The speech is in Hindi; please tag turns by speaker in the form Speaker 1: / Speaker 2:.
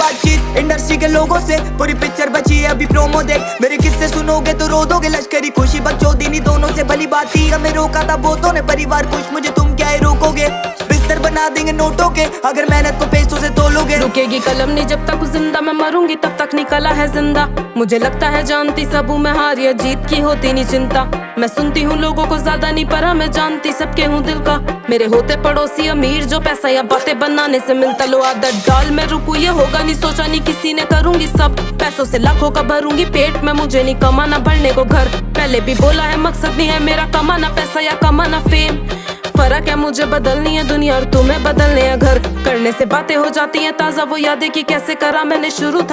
Speaker 1: बातचीत इंडस्ट्री के लोगों से, पूरी पिक्चर बची है अभी प्रोमो देख। मेरे किस्से सुनोगे तो रो दोगे, लश्करी खुशी बकचोदी दोनों से भली बात थी। हमें रोका था बहुतों ने, परिवार खुश मुझे तुम क्या रोकोगे। बिस्तर बना देंगे नोटों के अगर मेहनत को पैसों से तोलोगे।
Speaker 2: रुकेगी कलम नहीं जब तक जिंदा, मैं मरूंगी तब तक नहीं कला है जिंदा। मुझे लगता है जानती सब हूँ मैं, हार या जीत की होती नहीं चिंता। मैं सुनती हूँ लोगों को ज्यादा नहीं, पर मैं जानती सबके हूँ दिल का। मेरे होते पड़ोसी अमीर जो पैसा या बातें बनाने से मिलता, लो आदत डाल मैं रुकू ये होगा नहीं, सोचा नहीं किसी ने करूंगी सब। पैसों से लाखों का भरूंगी पेट में, मुझे नहीं कमाना भरने को घर। पहले भी बोला है मकसद नहीं है मेरा कमाना पैसा या कमाना फेम। फर्क है मुझे बदलनी है दुनिया और तुम्हें बदलने है घर। करने से बातें हो जाती हैं ताजा, वो यादें कि कैसे करा मैंने शुरू था।